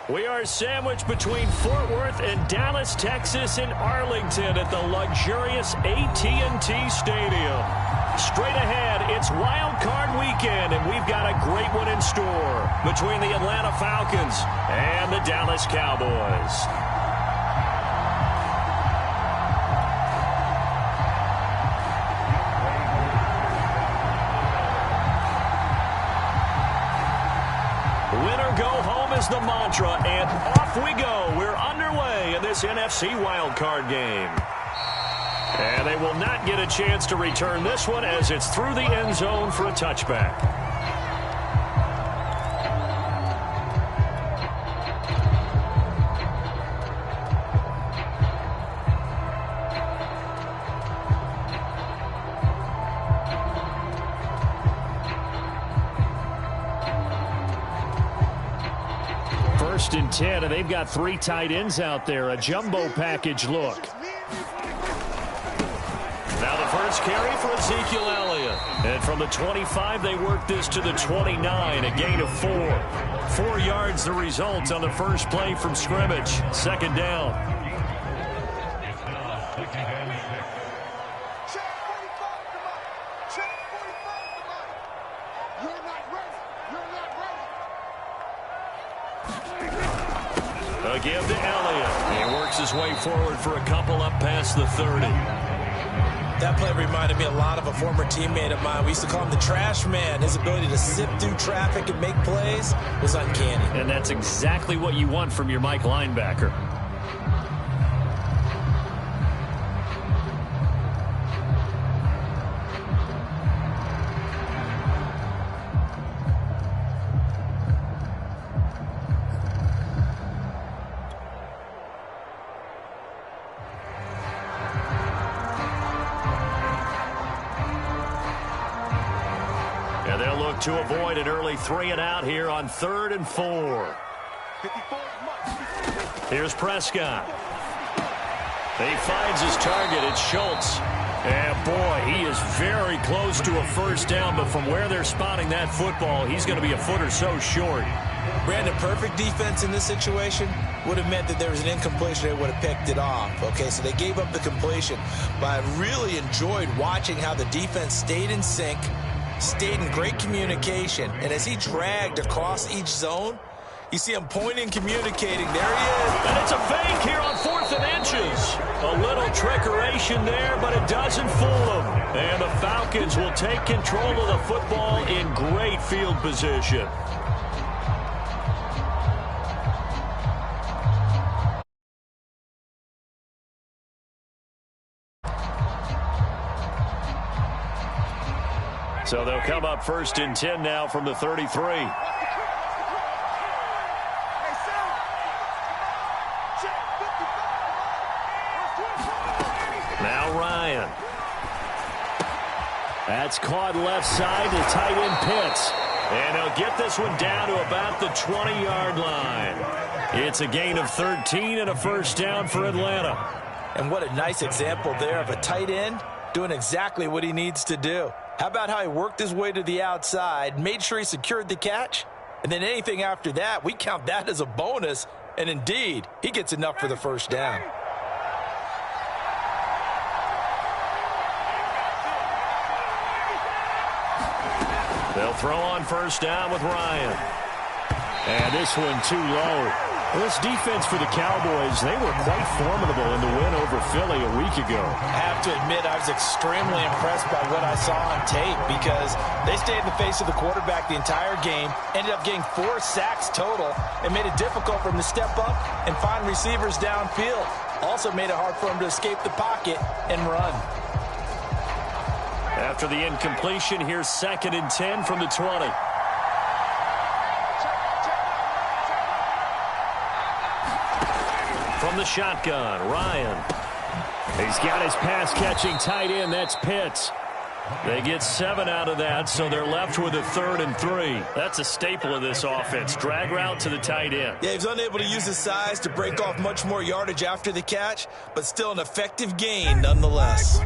We are sandwiched between Fort Worth and Dallas, Texas, and Arlington at the luxurious AT&T Stadium. Straight ahead, it's Wild Card Weekend, and we've got a great one in store between the Atlanta Falcons and the Dallas Cowboys. Is the mantra, and off we go. We're underway in this NFC wildcard game. And they will not get a chance to return this one as it's through the end zone for a touchback. First and 10, and they've got 3 tight ends out there. A jumbo package look. Now the first carry for Ezekiel Elliott. And from the 25, they work this to the 29, a gain of 4. 4 yards the result on the first play from scrimmage. Second down. A give to Elliott. He works his way forward for a couple up past the 30. That play reminded me a lot of a former teammate of mine. We used to call him the trash man. His ability to sift through traffic and make plays was uncanny. And that's exactly what you want from your Mike linebacker. To avoid an early 3-and-out here on 3rd and 4. Here's Prescott. He finds his target. It's Schultz. And, boy, he is very close to a first down, but from where they're spotting that football, he's going to be a foot or so short. Brandon, perfect defense in this situation would have meant that there was an incompletion. They would have picked it off. Okay, so they gave up the completion. But I really enjoyed watching how the defense stayed in sync, stayed in great communication, and as he dragged across each zone, you see him pointing, communicating. There he is. And it's a fake here on 4th and inches. A little trickeration there, but it doesn't fool him. And the Falcons will take control of the football in great field position. So they'll come up 1st and 10 now from the 33. Now Ryan. That's caught left side to tight end Pitts. And he'll get this one down to about the 20-yard line. It's a gain of 13 and a first down for Atlanta. And what a nice example there of a tight end doing exactly what he needs to do. How about how he worked his way to the outside, made sure he secured the catch, and then anything after that, we count that as a bonus, and indeed, he gets enough for the first down. They'll throw on first down with Ryan. And this one too low. Well, this defense for the Cowboys, they were quite formidable in the win over Philly a week ago. I have to admit, I was extremely impressed by what I saw on tape because they stayed in the face of the quarterback the entire game, ended up getting 4 sacks total, and made it difficult for him to step up and find receivers downfield. Also made it hard for him to escape the pocket and run. After the incompletion, here's 2nd and 10 from the 20. From the shotgun, Ryan. He's got his pass-catching tight end. That's Pitts. They get 7 out of that, so they're left with a 3rd and 3. That's a staple of this offense. Drag route to the tight end. Yeah, he was unable to use his size to break off much more yardage after the catch, but still an effective gain nonetheless.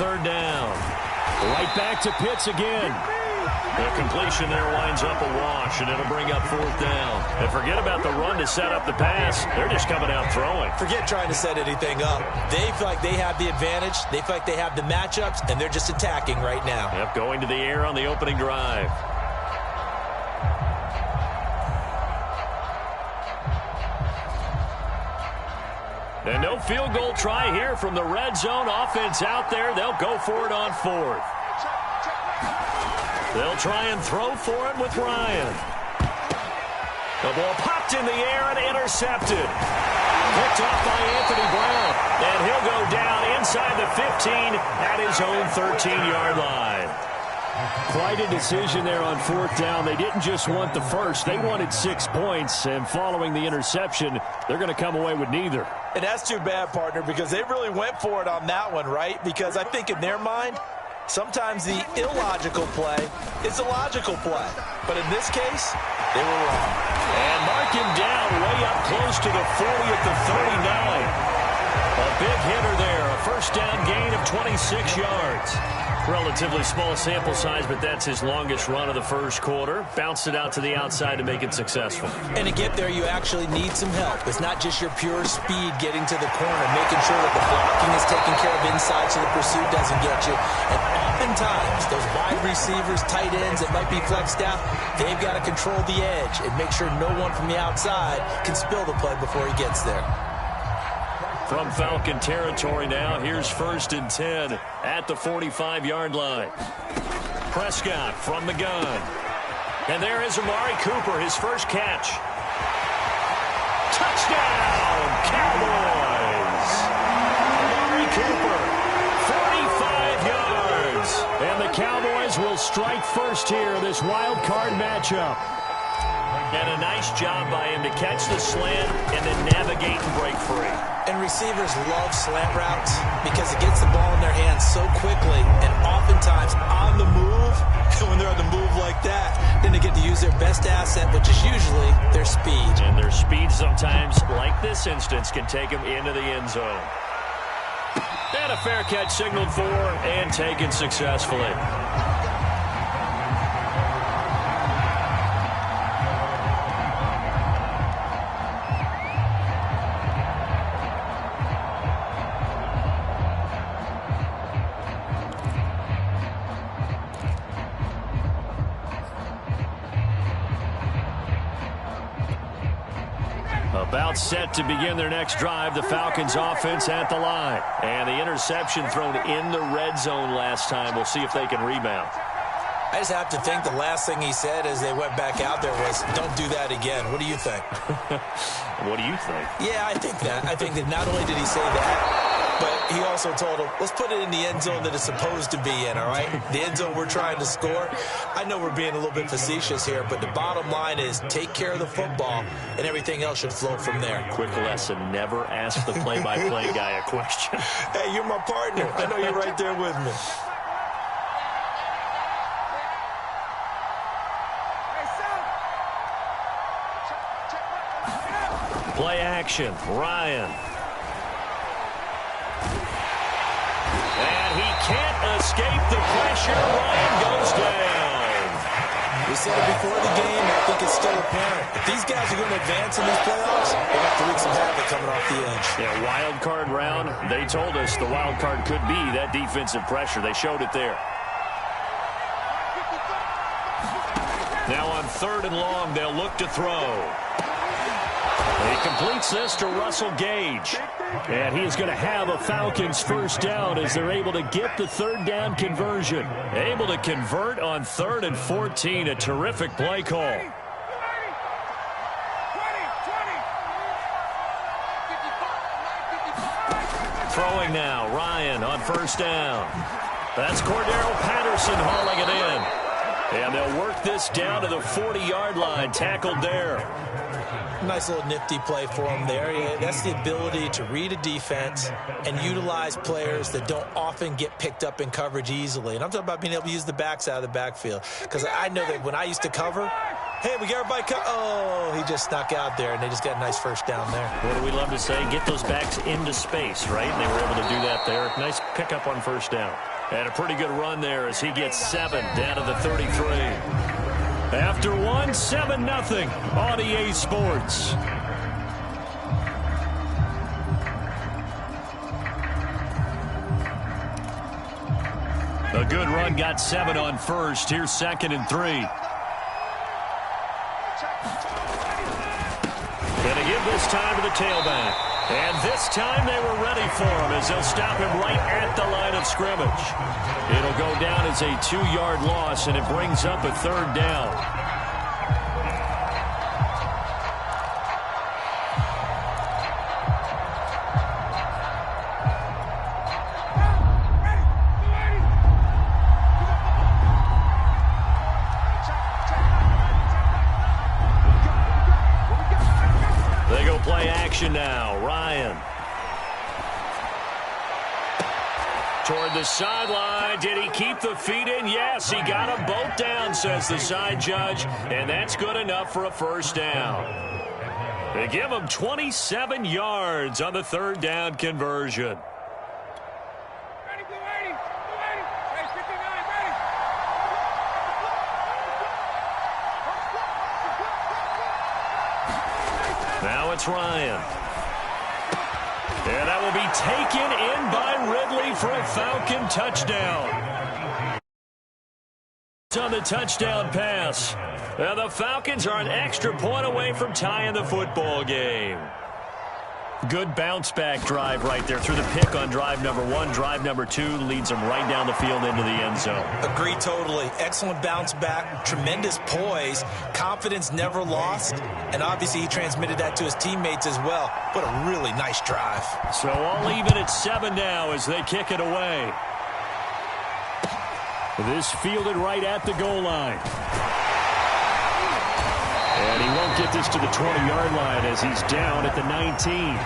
third down. Right back to Pitts again. The completion there winds up a wash, and it'll bring up fourth down. And forget about the run to set up the pass. They're just coming out throwing. Forget trying to set anything up. They feel like they have the advantage. They feel like they have the matchups, and they're just attacking right now. Yep, going to the air on the opening drive. And no field goal try here from the red zone. Offense out there. They'll go for it on fourth. They'll try and throw for it with Ryan. The ball popped in the air and intercepted. Picked off by Anthony Brown. And he'll go down inside the 15 at his own 13-yard line. Quite a decision there on fourth down. They didn't just want the first. They wanted 6 points. And following the interception, they're going to come away with neither. And that's too bad, partner, because they really went for it on that one, right? Because I think in their mind, sometimes the illogical play is a logical play. But in this case, they were wrong. And mark him down way up close to the 40 at the 39. A big hitter there. A first down gain of 26 yards. Relatively small sample size, but that's his longest run of the first quarter. Bounced it out to the outside to make it successful. And to get there, you actually need some help. It's not just your pure speed getting to the corner, making sure that the blocking is taken care of inside so the pursuit doesn't get you. And oftentimes, those wide receivers, tight ends that might be flexed out, they've got to control the edge and make sure no one from the outside can spill the play before he gets there. From Falcon territory now, here's 1st and 10 at the 45-yard line. Prescott from the gun. And there is Amari Cooper, his first catch. Touchdown, Cowboys! Amari Cooper, 45 yards. And the Cowboys will strike first here, this wild card matchup. And a nice job by him to catch the slant and then navigate and break free. And receivers love slant routes because it gets the ball in their hands so quickly and oftentimes on the move. When they're on the move like that, then they get to use their best asset, which is usually their speed. And their speed sometimes, like this instance, can take them into the end zone. And a fair catch signaled for and taken successfully. About set to begin their next drive, the Falcons offense at the line. And the interception thrown in the red zone last time. We'll see if they can rebound. I just have to think the last thing he said as they went back out there was, don't do that again. What do you think? What do you think? Yeah, I think that. I think that not only did he say that, but he also told him, let's put it in the end zone that it's supposed to be in, all right? The end zone we're trying to score. I know we're being a little bit facetious here, but the bottom line is take care of the football, and everything else should flow from there. Quick lesson, never ask the play-by-play guy a question. Hey, you're my partner. I know you're right there with me. Play action, Ryan. And he can't escape the pressure. Ryan goes down. We said it before the game, and I think it's still apparent. If these guys are going to advance in these playoffs, they have to wreak some havoc coming off the edge. Yeah, wild card round. They told us the wild card could be that defensive pressure. They showed it there. Now on 3rd and long, they'll look to throw. He completes this to Russell Gage. And he is going to have a Falcons first down as they're able to get the 3rd down conversion. Able to convert on 3rd and 14. A terrific play call. Throwing now, Ryan on 1st down. That's Cordero Patterson hauling it in. And they'll work this down to the 40-yard line. Tackled there. Nice little nifty play for him there. Yeah, that's the ability to read a defense and utilize players that don't often get picked up in coverage easily. And I'm talking about being able to use the backs out of the backfield. Because I know that when I used to cover, hey, we got everybody oh, he just snuck out there, and they just got a nice first down there. What do we love to say? Get those backs into space, right? And they were able to do that there. Nice pickup on 1st down. And a pretty good run there as he gets 7 down to the 33. After one, 7-0 on EA Sports. A good run, got 7 on first. Here's 2nd and 3. Gonna give this time to the tailback. And this time they were ready for him as they'll stop him right at the line of scrimmage. It'll go down as a 2-yard loss, and it brings up a 3rd down. Now, Ryan. Toward the sideline. Did he keep the feet in? Yes, he got them both down, says the side judge, and that's good enough for a 1st down. They give him 27 yards on the 3rd down conversion. Now it's Ryan. And that will be taken in by Ridley for a Falcon touchdown. On the touchdown pass. And the Falcons are an extra point away from tying the football game. Good bounce-back drive right there through the pick on drive number 1. Drive number 2 leads them right down the field into the end zone. Agree totally. Excellent bounce-back, tremendous poise, confidence never lost, and obviously he transmitted that to his teammates as well. What a really nice drive. So all even at 7 now as they kick it away. This fielded right at the goal line. And he won't get this to the 20-yard line as he's down at the 19.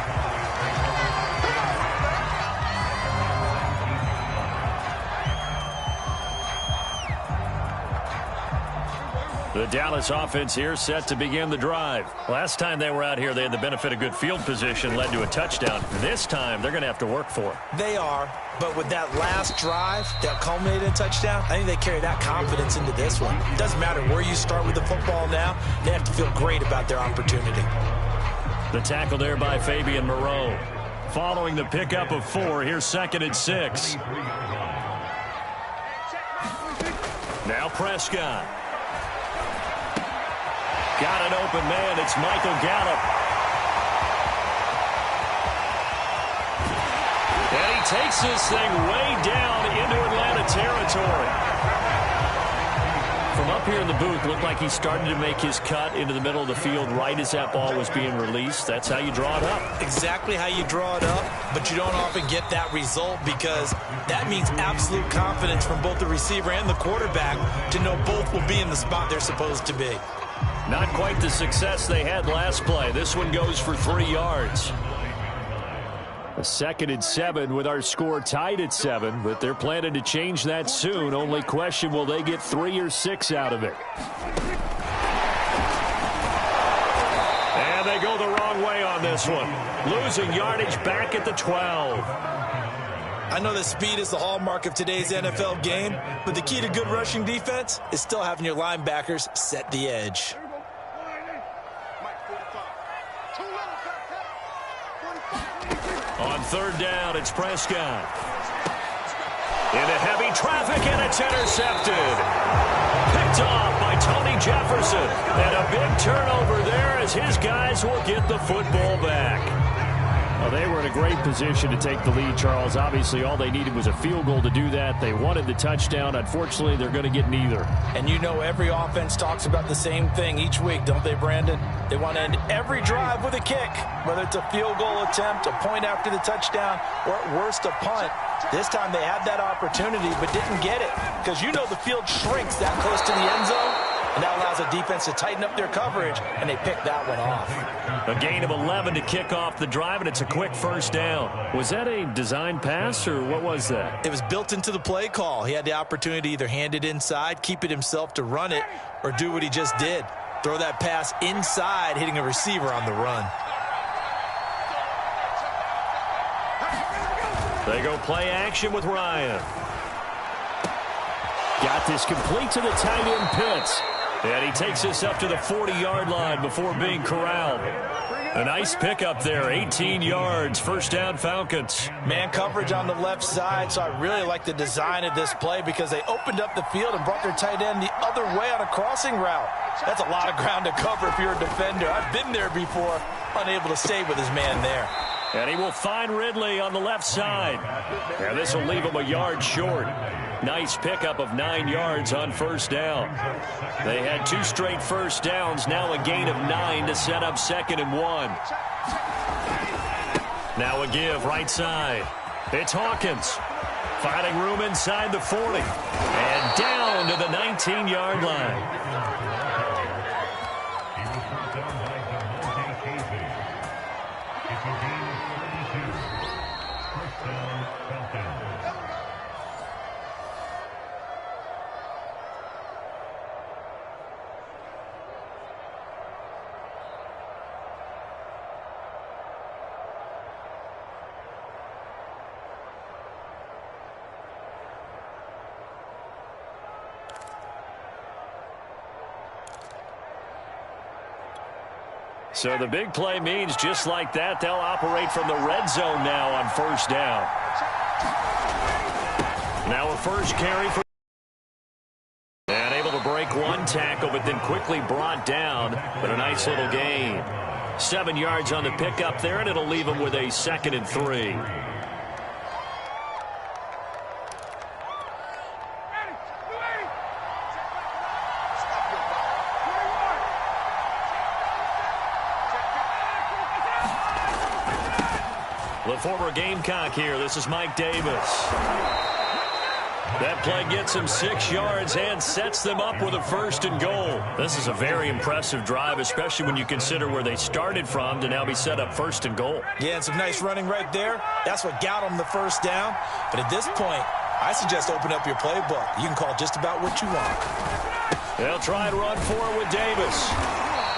The Dallas offense here set to begin the drive. Last time they were out here, they had the benefit of good field position, led to a touchdown. This time, they're going to have to work for it. They are, but with that last drive that culminated in a touchdown, I think they carry that confidence into this one. It doesn't matter where you start with the football now. They have to feel great about their opportunity. The tackle there by Fabian Moreau. Following the pickup of 4, here's 2nd and 6. Now Prescott. Got an open man. It's Michael Gallup. And he takes this thing way down into Atlanta territory. From up here in the booth, looked like he started to make his cut into the middle of the field right as that ball was being released. That's how you draw it up. Exactly how you draw it up, but you don't often get that result because that means absolute confidence from both the receiver and the quarterback to know both will be in the spot they're supposed to be. Not quite the success they had last play. This one goes for 3 yards. A 2nd and 7 with our score tied at 7, but they're planning to change that soon. Only question, will they get 3 or 6 out of it? And they go the wrong way on this one. Losing yardage back at the 12. I know that speed is the hallmark of today's NFL game, but the key to good rushing defense is still having your linebackers set the edge. On 3rd down, it's Prescott. Into heavy traffic, and it's intercepted. Picked off by Tony Jefferson. And a big turnover there as his guys will get the football back. Well, they were in a great position to take the lead, Charles. Obviously, all they needed was a field goal to do that. They wanted the touchdown. Unfortunately, they're going to get neither. And you know every offense talks about the same thing each week, don't they, Brandon? They want to end every drive with a kick, whether it's a field goal attempt, a point after the touchdown, or at worst, a punt. This time they had that opportunity but didn't get it because you know the field shrinks that close to the end zone. And that allows the defense to tighten up their coverage, and they picked that one off. A gain of 11 to kick off the drive, and it's a quick 1st down. Was that a design pass, or what was that? It was built into the play call. He had the opportunity to either hand it inside, keep it himself to run it, or do what he just did. Throw that pass inside, hitting a receiver on the run. They go play action with Ryan. Got this complete to the tight end Pitts. And he takes us up to the 40-yard line before being corralled. A nice pickup there, 18 yards, first down Falcons. Man coverage on the left side, so I really like the design of this play because they opened up the field and brought their tight end the other way on a crossing route. That's a lot of ground to cover if you're a defender. I've been there before, unable to stay with his man there. And he will find Ridley on the left side. And this will leave him a yard short. Nice pickup of 9 yards on first down. They had 2 straight first downs, now a gain of 9 to set up 2nd and 1. Now a give right side. It's Hawkins. Finding room inside the 40. And down to the 19-yard line. So the big play means just like that, they'll operate from the red zone now on first down. Now a first carry for... And able to break one tackle, but then quickly brought down. But a nice little gain. 7 yards on the pickup there, and it'll leave him with a 2nd and 3. The former Gamecock here. This is Mike Davis. That play gets him 6 yards and sets them up with a 1st and goal. This is a very impressive drive, especially when you consider where they started from to now be set up 1st and goal. Yeah, and some nice running right there. That's what got them the first down. But at this point, I suggest open up your playbook. You can call just about what you want. They'll try and run forward with Davis.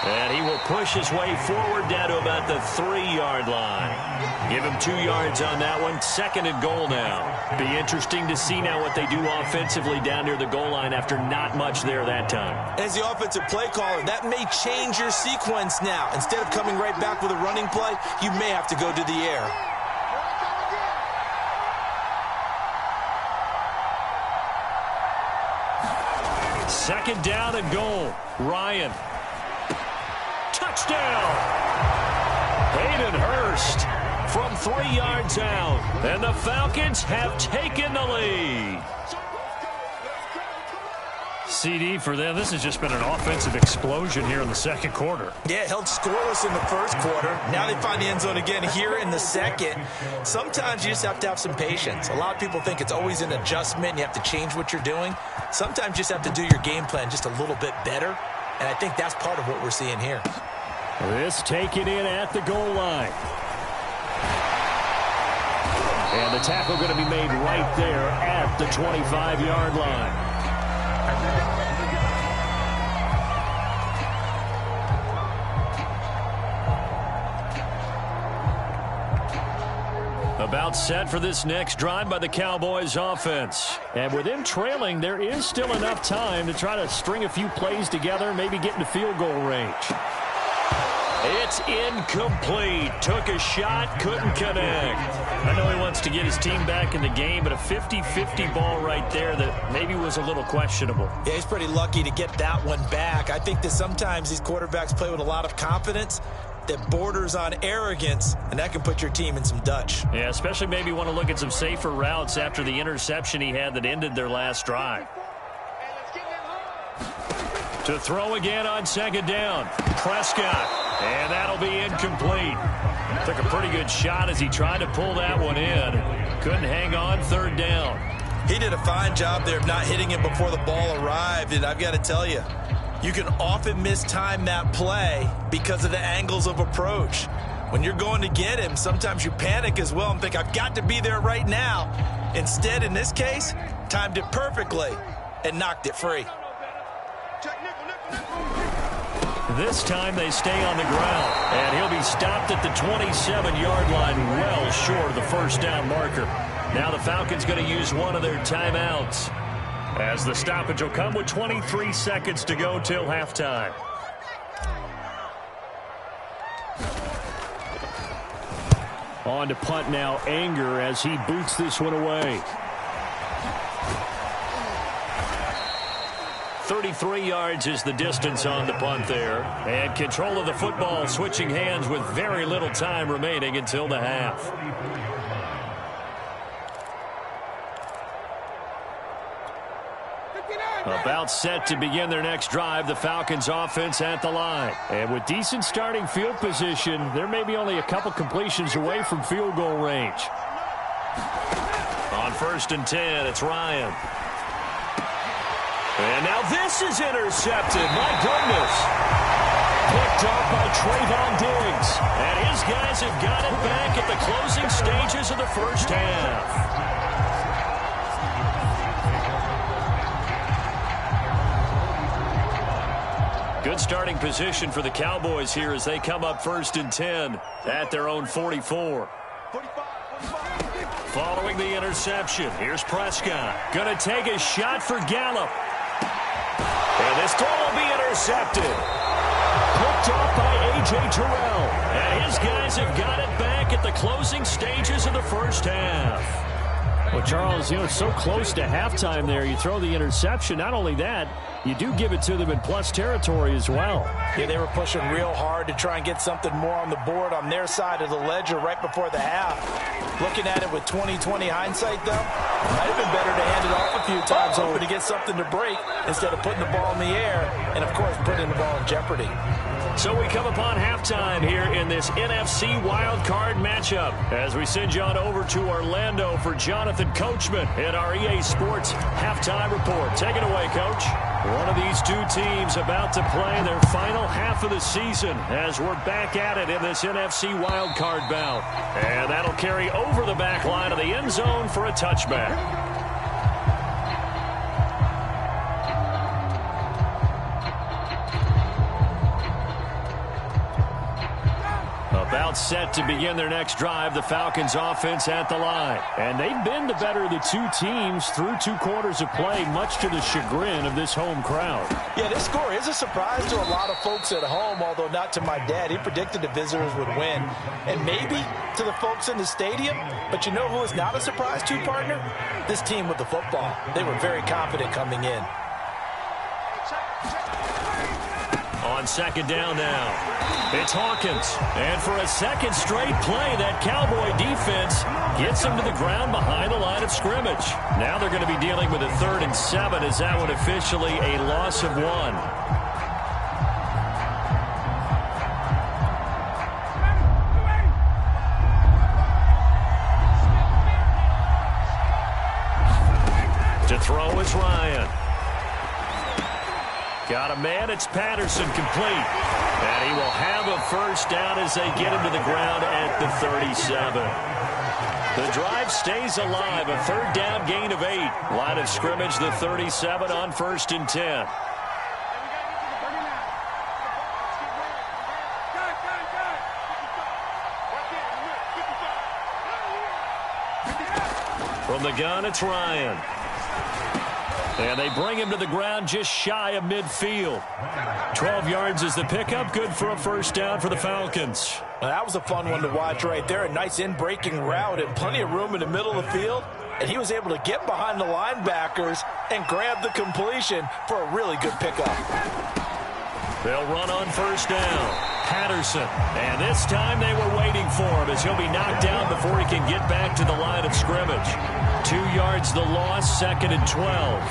And he will push his way forward down to about the 3-yard line. Give him 2 yards on that one. 2nd and goal now. Be interesting to see now what they do offensively down near the goal line after not much there that time. As the offensive play caller, that may change your sequence now. Instead of coming right back with a running play, you may have to go to the air. Second down and goal. Ryan. Touchdown! Hayden Hurst from 3 yards out. And the Falcons have taken the lead. CD for them. This has just been an offensive explosion here in the second quarter. Yeah, held scoreless in the first quarter. Now they find the end zone again here in the second. Sometimes you just have to have some patience. A lot of people think it's always an adjustment. You have to change what you're doing. Sometimes you just have to do your game plan just a little bit better. And I think that's part of what we're seeing here. This taken in at the goal line. And the tackle going to be made right there at the 25-yard line. About set for this next drive by the Cowboys offense. And with them trailing, there is still enough time to try to string a few plays together, maybe get into field goal range. It's incomplete. Took a shot, couldn't connect. I know he wants to get his team back in the game, but a 50-50 ball right there that maybe was a little questionable. Yeah, he's pretty lucky to get that one back. I think that sometimes these quarterbacks play with a lot of confidence that borders on arrogance, and that can put your team in some Dutch. Yeah, especially maybe want to look at some safer routes after the interception he had that ended their last drive. To throw again on second down. Prescott. And that'll be incomplete. Took a pretty good shot as he tried to pull that one in. Couldn't hang on third down. He did a fine job there of not hitting it before the ball arrived, and I've got to tell you, you can often mistime that play because of the angles of approach. When you're going to get him, sometimes you panic as well and think, I've got to be there right now. Instead, in this case, timed it perfectly and knocked it free. This time they stay on the ground, and he'll be stopped at the 27-yard line, well short of the first down marker. Now the Falcons going to use one of their timeouts. As the stoppage will come with 23 seconds to go till halftime. On to punt now, Anger, as he boots this one away. 33 yards is the distance on the punt there. And control of the football switching hands with very little time remaining until the half. About set to begin their next drive, the Falcons offense at the line. And with decent starting field position, there may be only a couple completions away from field goal range. On 1st and 10, it's Ryan. And now this is intercepted. My goodness. Picked up by Trayvon Diggs. And his guys have got it back at the closing stages of the first half. Good starting position for the Cowboys here as they come up 1st and 10 at their own 44. Following the interception, here's Prescott. Going to take a shot for Gallup. And this throw will be intercepted. Picked off by A.J. Terrell. And his guys have got it back at the closing stages of the first half. Well, Charles, it's so close to halftime there. You throw the interception. Not only that, you do give it to them in plus territory as well. Yeah, they were pushing real hard to try and get something more on the board on their side of the ledger right before the half. Looking at it with 20/20 hindsight, though, might have been better to hand it off a few times, hoping to get something to break instead of putting the ball in the air and, of course, putting the ball in jeopardy. So we come upon halftime here in this NFC Wild Card matchup as we send you on over to Orlando for Jonathan Coachman in our EA Sports Halftime Report. Take it away, Coach. One of these two teams about to play their final half of the season as we're back at it in this NFC Wild Card bout. And that'll carry over the back line of the end zone for a touchback. About set to begin their next drive, the Falcons offense at the line. And they've been the better of the two teams through 2 quarters of play, much to the chagrin of this home crowd. Yeah, this score is a surprise to a lot of folks at home, although not to my dad. He predicted the visitors would win. And maybe to the folks in the stadium. But you know who is not a surprise to, partner? This team with the football. They were very confident coming in. On 2nd down now. It's Hawkins. And for a second straight play, that Cowboy defense gets him to the ground behind the line of scrimmage. Now they're going to be dealing with a 3rd and 7 as that one officially a loss of 1. To throw is Ryan. Got a man, it's Patterson, complete. And he will have a 1st down as they get him to the ground at the 37. The drive stays alive, a 3rd down gain of 8. Line of scrimmage, the 37 on 1st and 10. From the gun, it's Ryan. And they bring him to the ground just shy of midfield. 12 yards is the pickup. Good for a 1st down for the Falcons. Well, that was a fun one to watch right there. A nice in-breaking route and plenty of room in the middle of the field. And he was able to get behind the linebackers and grab the completion for a really good pickup. They'll run on 1st down. Patterson. And this time they were waiting for him as he'll be knocked down before he can get back to the line of scrimmage. 2 yards the loss, 2nd and 12.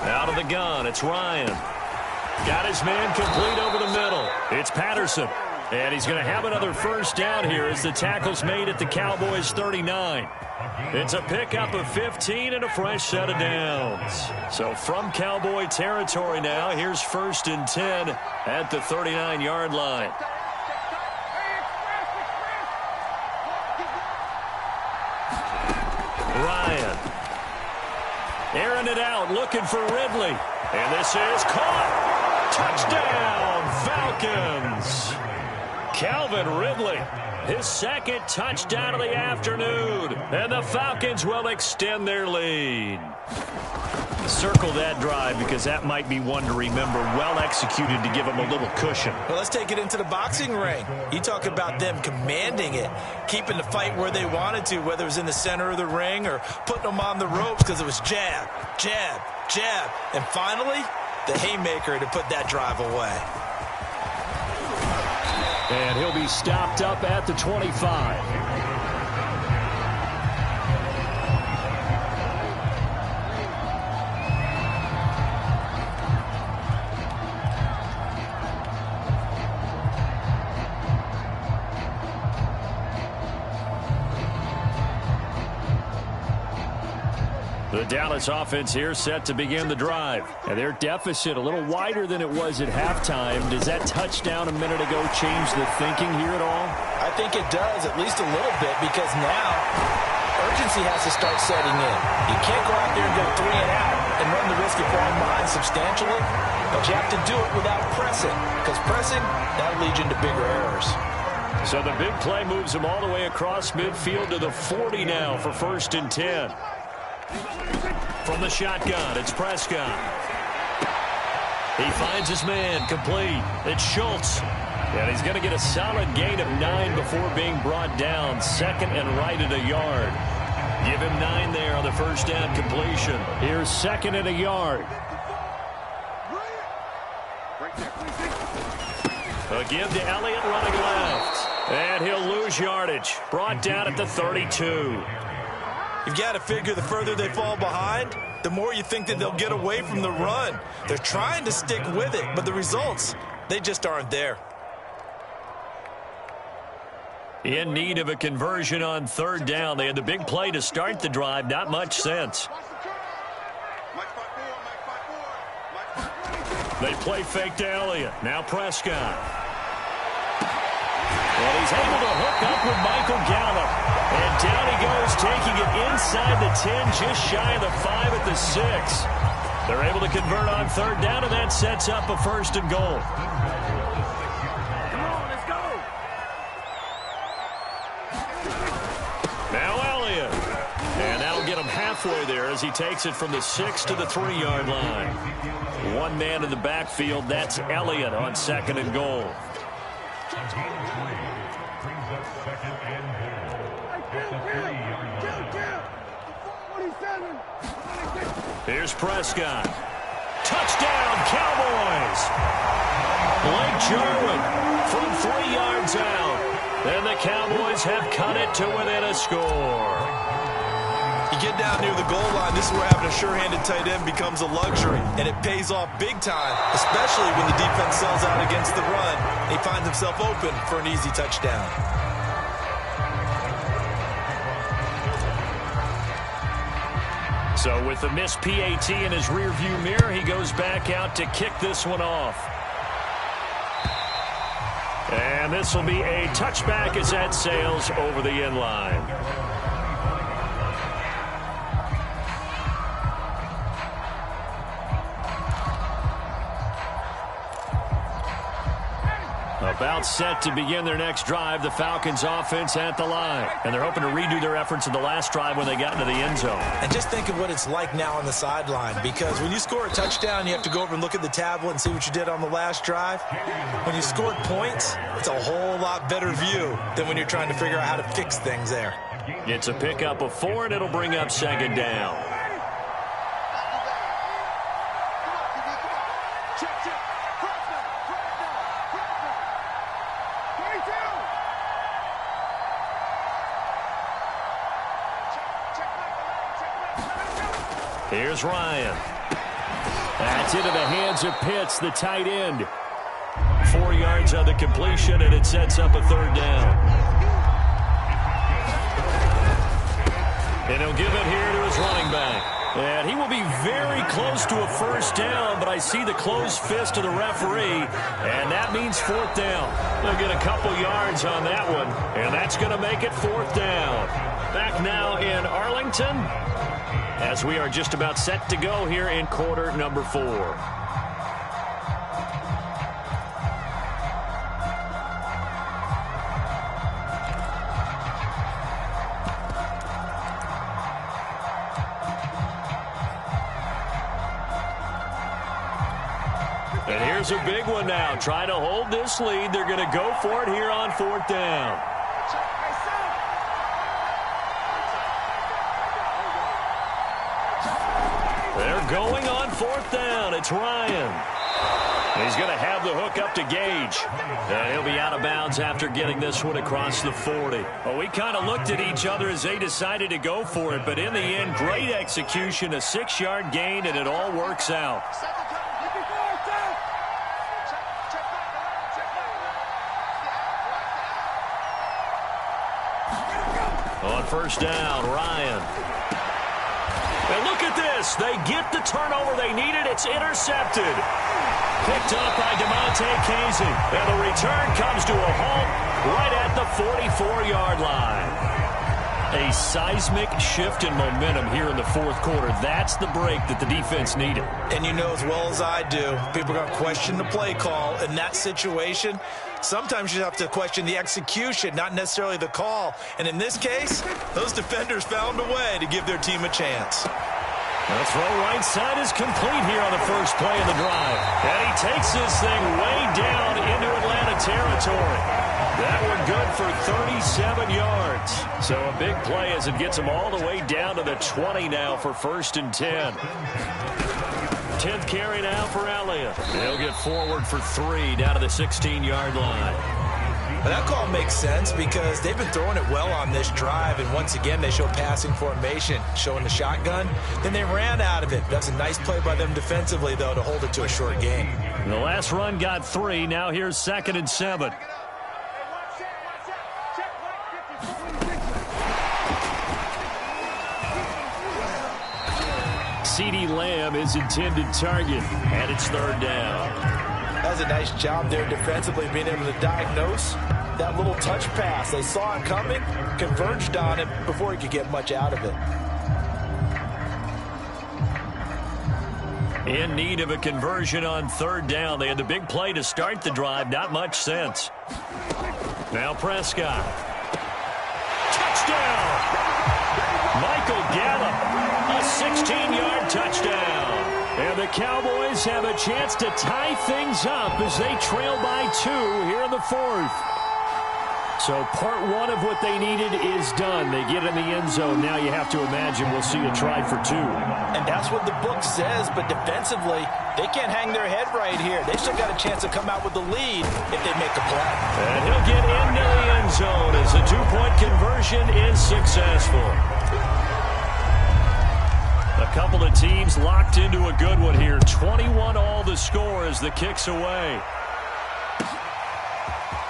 Out of the gun, it's Ryan. Got his man complete over the middle. It's Patterson. And he's going to have another 1st down here as the tackle's made at the Cowboys' 39. It's a pickup of 15 and a fresh set of downs. So from Cowboy territory now, here's 1st and 10 at the 39-yard line. Ryan. Airing it out, looking for Ridley. And this is caught. Touchdown, Falcons. Calvin Ridley, his second touchdown of the afternoon. And the Falcons will extend their lead. Circle that drive because that might be one to remember. Well executed to give them a little cushion. Well, let's take it into the boxing ring. You talk about them commanding it, keeping the fight where they wanted to, whether it was in the center of the ring or putting them on the ropes because it was jab, jab, jab. And finally, the haymaker to put that drive away. And he'll be stopped up at the 25. The Dallas offense here set to begin the drive. And their deficit a little wider than it was at halftime. Does that touchdown a minute ago change the thinking here at all? I think it does, at least a little bit, because now urgency has to start setting in. You can't go out there and go 3 and out and run the risk of falling behind substantially, but you have to do it without pressing, because pressing, that'll lead you into bigger errors. So the big play moves him all the way across midfield to the 40 now for 1st and 10. From the shotgun, it's Prescott. He finds his man, complete. It's Schultz. And he's going to get a solid gain of 9 before being brought down. 2nd and right at a yard. Give him 9 there on the first down completion. Here's 2nd and a yard. A give to Elliott running left. And he'll lose yardage. Brought down at the 32. You've got to figure the further they fall behind, the more you think that they'll get away from the run. They're trying to stick with it, but the results, they just aren't there. In need of a conversion on 3rd down. They had the big play to start the drive. Not much sense. They play fake to Elliott. Now Prescott. And he's able to hook up with Michael Gallup. And down he goes, taking it inside the 10, just shy of the 5 at the 6. They're able to convert on 3rd down, and that sets up a 1st and goal. Come on, let's go. Now Elliott. And that'll get him halfway there as he takes it from the 6 to the 3-yard line. One man in the backfield, that's Elliott on 2nd and goal. Here's Prescott. Touchdown, Cowboys! Blake Jarwin from 3 yards out. And the Cowboys have cut it to within a score. You get down near the goal line, this is where having a sure-handed tight end becomes a luxury, and it pays off big time, especially when the defense sells out against the run. He finds himself open for an easy touchdown. So with the missed PAT in his rearview mirror, he goes back out to kick this one off. And this will be a touchback as that sails over the end line. About set to begin their next drive, the Falcons offense at the line. And they're hoping to redo their efforts in the last drive when they got into the end zone. And just think of what it's like now on the sideline, because when you score a touchdown, you have to go over and look at the tablet and see what you did on the last drive. When you scored points, it's a whole lot better view than when you're trying to figure out how to fix things there. It's a pickup of 4, and it'll bring up 2nd down. Here's Ryan. That's into the hands of Pitts, the tight end. 4 yards on the completion, and it sets up a 3rd down. And he'll give it here to his running back. And he will be very close to a 1st down, but I see the closed fist of the referee, and that means 4th down. They'll get a couple yards on that one, and that's going to make it 4th down. Back now in Arlington. as we are just about set to go here in quarter number 4. And here's a big one now. Trying to hold this lead. They're going to go for it here on 4th down. They're going on 4th down. It's Ryan. He's going to have the hook up to Gage. And he'll be out of bounds after getting this one across the 40. Well, we kind of looked at each other as they decided to go for it. But in the end, great execution, a 6-yard gain, and it all works out. On 1st down, Ryan. And look at this. They get the turnover they needed. It's intercepted. Picked up by DeMonte Casey. And the return comes to a halt right at the 44-yard line. A seismic shift in momentum here in the 4th quarter. That's the break that the defense needed. And you know as well as I do, people are going to question the play call in that situation. Sometimes you have to question the execution, not necessarily the call. And in this case, those defenders found a way to give their team a chance. The throw right side is complete here on the first play of the drive. And he takes this thing way down into Atlanta territory. That one good for 37 yards. So a big play as it gets him all the way down to the 20 now for 1st and 10. 10th carry now for Elliott. He'll get forward for 3 down to the 16-yard line. That call makes sense because they've been throwing it well on this drive, and once again they show passing formation, showing the shotgun. Then they ran out of it. That's a nice play by them defensively, though, to hold it to a short gain. The last run got 3. Now here's 2nd and 7. CeeDee Lamb is intended target, and it's 3rd down. That was a nice job there defensively, being able to diagnose that little touch pass. They saw it coming, converged on it before he could get much out of it. In need of a conversion on 3rd down. They had the big play to start the drive. Not much sense. Now Prescott. Touchdown! Michael Gallup. A 16-yard touchdown. And the Cowboys have a chance to tie things up as they trail by 2 here in the 4th. So part 1 of what they needed is done. They get in the end zone. Now you have to imagine we'll see a try for 2. And that's what the book says, but defensively, they can't hang their head right here. They still got a chance to come out with the lead if they make a play. And he'll get into the end zone as the 2-point conversion is successful. A couple of teams locked into a good one here. 21 all the score as the kick's away.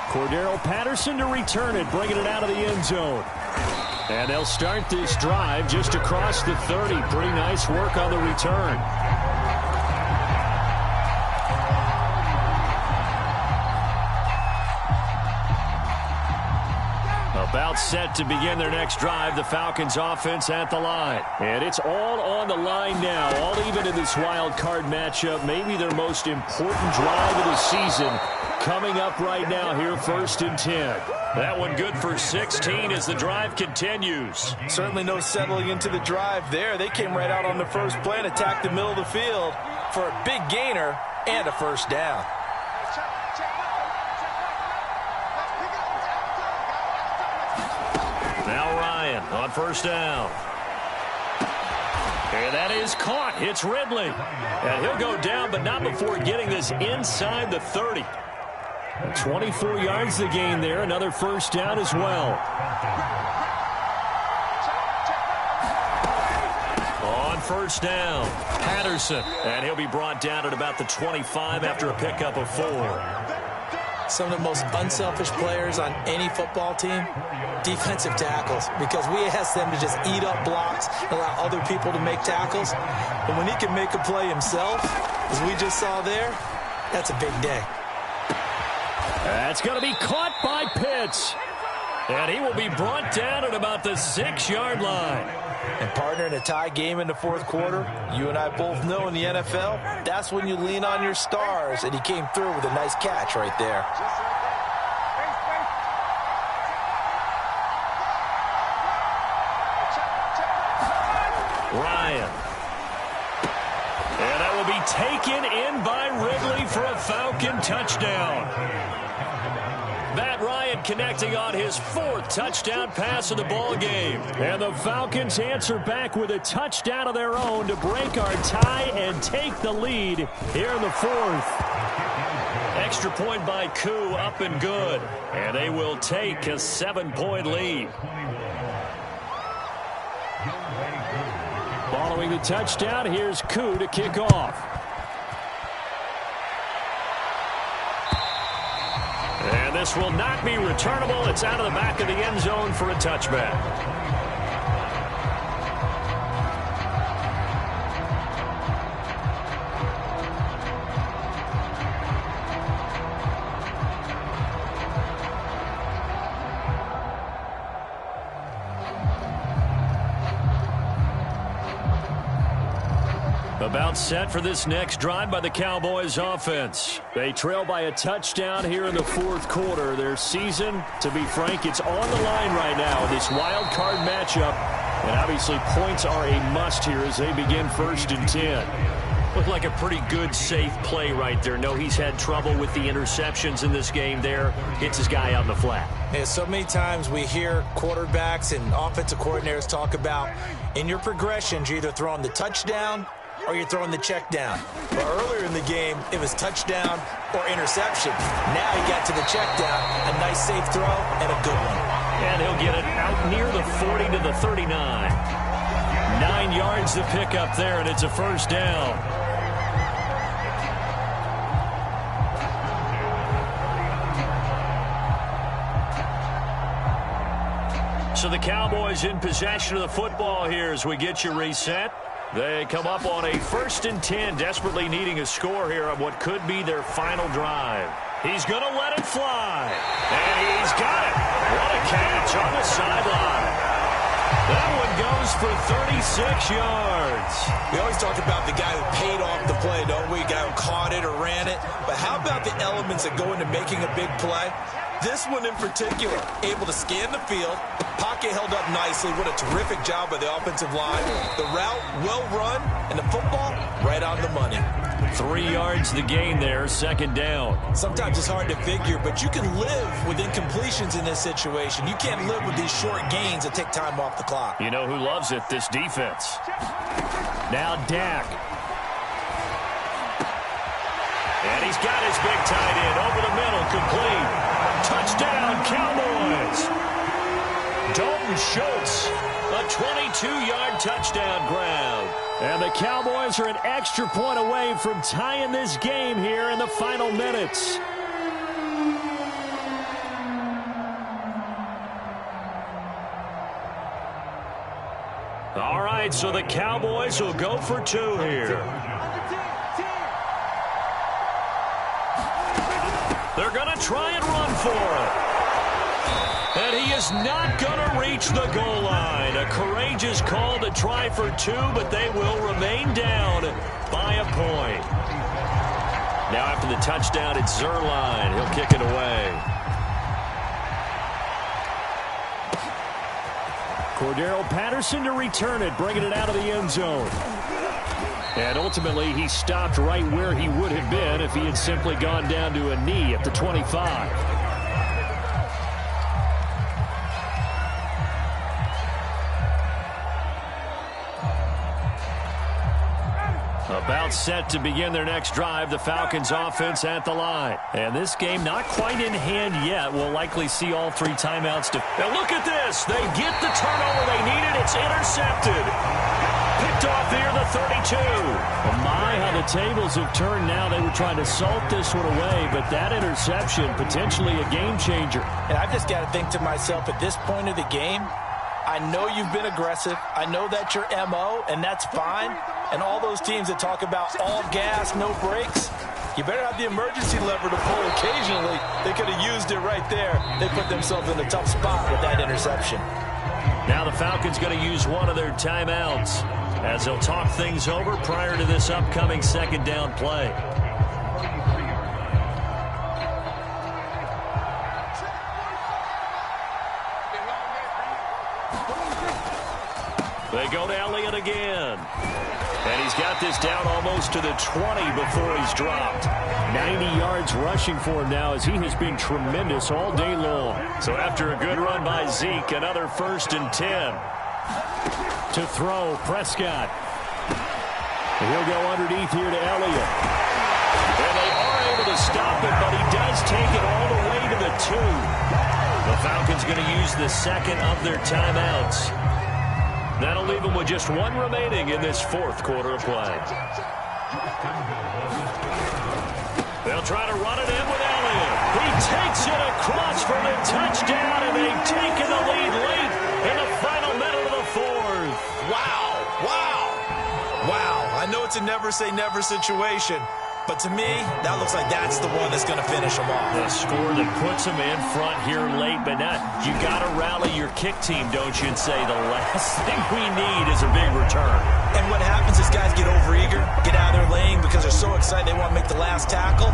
Cordero Patterson to return it, bringing it out of the end zone. And they'll start this drive just across the 30. Pretty nice work on the return. About set to begin their next drive, the Falcons offense at the line. And it's all on the line now, all even in this wild card matchup. Maybe their most important drive of the season coming up right now here, 1st and 10. That one good for 16 as the drive continues. Certainly no settling into the drive there. They came right out on the first play and attacked the middle of the field for a big gainer and a 1st down. Now Ryan on 1st down. And that is caught. It's Ridley. And he'll go down, but not before getting this inside the 30. 24 yards to gain there. Another 1st down as well. On 1st down, Patterson. And he'll be brought down at about the 25 after a pickup of 4. Some of the most unselfish players on any football team, defensive tackles, because we ask them to just eat up blocks, allow other people to make tackles. But when he can make a play himself, as we just saw there, that's a big day. That's going to be caught by Pitts. And he will be brought down at about the 6-yard line. And partner, in a tie game in the fourth quarter, you and I both know in the NFL, that's when you lean on your stars. And he came through with a nice catch right there. Ryan. And that will be taken in by Ridley for a Falcon touchdown. Matt Ryan connecting on his 4th touchdown pass of the ball game. And the Falcons answer back with a touchdown of their own to break our tie and take the lead here in the 4th. Extra point by Koo, up and good. And they will take a 7-point lead. Following the touchdown, here's Koo to kick off. And this will not be returnable. It's out of the back of the end zone for a touchback. About set for this next drive by the Cowboys offense. They trail by a touchdown here in the 4th quarter. Their season, to be frank, it's on the line right now. This wild card matchup. And obviously points are a must here as they begin 1st and 10. Looked like a pretty good, safe play right there. No, he's had trouble with the interceptions in this game there. Hits his guy out in the flat. Yeah, so many times we hear quarterbacks and offensive coordinators talk about in your progressions, you're either throwing the touchdown or you're throwing the check down. But earlier in the game, it was touchdown or interception. Now he got to the check down, a nice safe throw, and a good one. And he'll get it out near the 40 to the 39. 9 yards to pick up there, and it's a 1st down. So the Cowboys in possession of the football here as we get you reset. They come up on a 1st and 10, desperately needing a score here on what could be their final drive. He's going to let it fly. And he's got it. What a catch on the sideline. That one goes for 36 yards. We always talk about the guy who paid off the play, don't we? Guy who caught it or ran it. But how about the elements that go into making a big play? This one in particular, able to scan the field, pocket held up nicely. What a terrific job by the offensive line. The route, well run, and the football, right on the money. 3 yards the gain there, 2nd down. Sometimes it's hard to figure, but you can live with incompletions in this situation. You can't live with these short gains that take time off the clock. You know who loves it? This defense. Now Dak. And he's got his big tight end over the middle, complete. Touchdown, Cowboys. Dalton Schultz, a 22-yard touchdown grab. And the Cowboys are an extra point away from tying this game here in the final minutes. All right, so the Cowboys will go for 2 here. They're going to try and run for it. And he is not going to reach the goal line. A courageous call to try for 2, but they will remain down by a point. Now after the touchdown, it's Zerline. He'll kick it away. Cordero Patterson to return it, bringing it out of the end zone. And ultimately, he stopped right where he would have been if he had simply gone down to a knee at the 25. About set to begin their next drive, the Falcons offense at the line. And this game not quite in hand yet. We'll likely see all 3 timeouts. Now look at this. They get the turnover they needed. It's intercepted. Picked off near the 32. Oh my, how the tables have turned now. They were trying to salt this one away, but that interception, potentially a game changer. And I've just got to think to myself, at this point of the game, I know you've been aggressive. I know that's your MO, and that's fine. And all those teams that talk about all gas, no brakes, You better have the emergency lever to pull occasionally. They could have used it right there. They put themselves in a tough spot with that interception. Now the Falcons going to use one of their timeouts as they'll talk things over prior to this upcoming second down play. They go to Elliott again. And he's got this down almost to the 20 before he's dropped. 90 yards rushing for him now as he has been tremendous all day long. So after a good run by Zeke, another 1st and 10. To throw, Prescott. And he'll go underneath here to Elliott. And they are able to stop it, but he does take it all the way to the 2. The Falcons going to use the second of their timeouts. That'll leave them with just one remaining in this 4th quarter of play. They'll try to run it in with Elliott. He takes it across for the touchdown, and they've taken the lead late in the final minute of the 4th. Wow, wow, wow. I know it's a never-say-never situation, but to me, that looks like that's the one that's going to finish them off. The score that puts them in front here late, but now you got to rally your kick team, don't you, and say the last thing we need is a big return. And what happens is guys get overeager, get out of their lane because they're so excited they want to make the last tackle.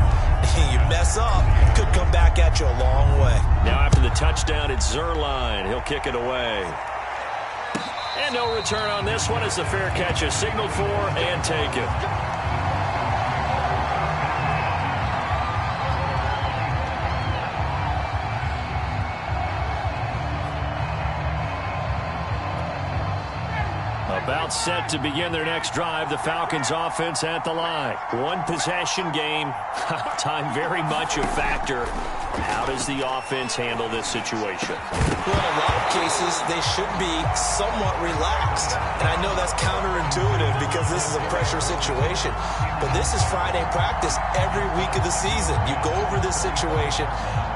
You mess up, could come back at you a long way. Now after the touchdown, it's Zerline. He'll kick it away. And no return on this one as the fair catch is signaled for and taken. About set to begin their next drive. The Falcons offense at the line. One possession game. Time very much a factor. How does the offense handle this situation? Well, in a lot of cases, they should be somewhat relaxed. And I know that's counterintuitive because this is a pressure situation. But this is Friday practice every week of the season. You go over this situation,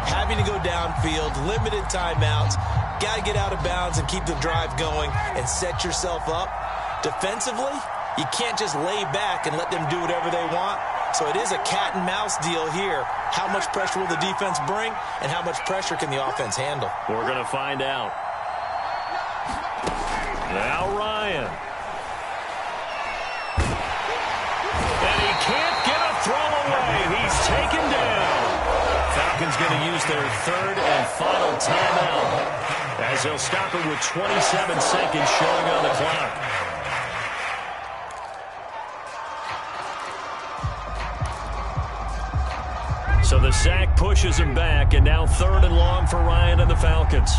having to go downfield, limited timeouts, got to get out of bounds and keep the drive going and set yourself up. Defensively, you can't just lay back and let them do whatever they want. So it is a cat and mouse deal here. How much pressure will the defense bring, and how much pressure can the offense handle? We're going to find out. Now Ryan. And he can't get a throw away. He's taken down. Falcons going to use their 3rd and final timeout as they'll stop it with 27 seconds showing on the clock. So the sack pushes him back, and now 3rd and long for Ryan and the Falcons.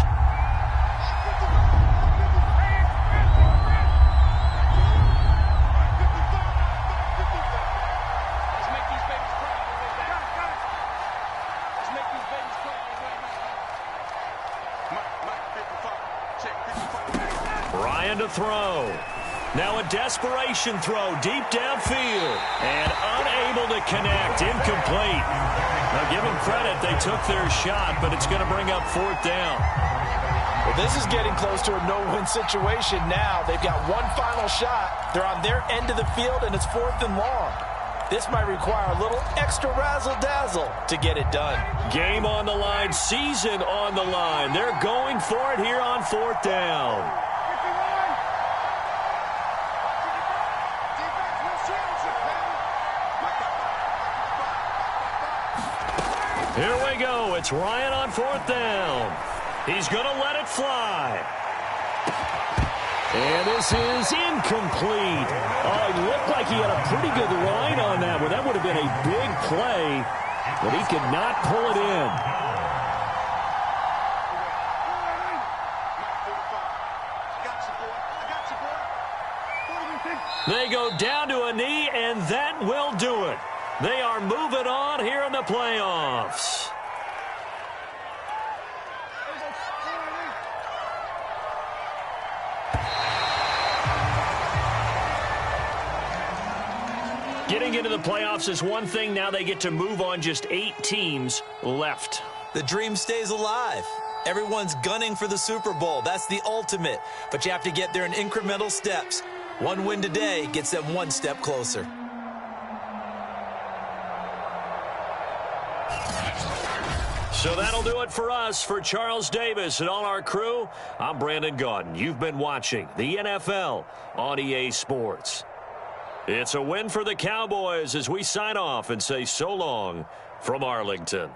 Ryan to throw. Now a desperation throw deep downfield and unable to connect. Incomplete. Now give them credit. They took their shot, but it's going to bring up 4th down. Well, this is getting close to a no-win situation now. They've got one final shot. They're on their end of the field, and it's 4th and long. This might require a little extra razzle-dazzle to get it done. Game on the line, season on the line. They're going for it here on 4th down. Here we go. It's Ryan on 4th down. He's going to let it fly. And this is incomplete. Oh, it looked like he had a pretty good line on that one. That would have been a big play, but he could not pull it in. They go down to a knee, and that will do it. They are moving on here in the playoffs. Getting into the playoffs is one thing. Now they get to move on. Just 8 teams left. The dream stays alive. Everyone's gunning for the Super Bowl. That's the ultimate. But you have to get there in incremental steps. One win today gets them one step closer. So that'll do it for us. For Charles Davis and all our crew, I'm Brandon Gaudin. You've been watching the NFL on EA Sports. It's a win for the Cowboys as we sign off and say so long from Arlington.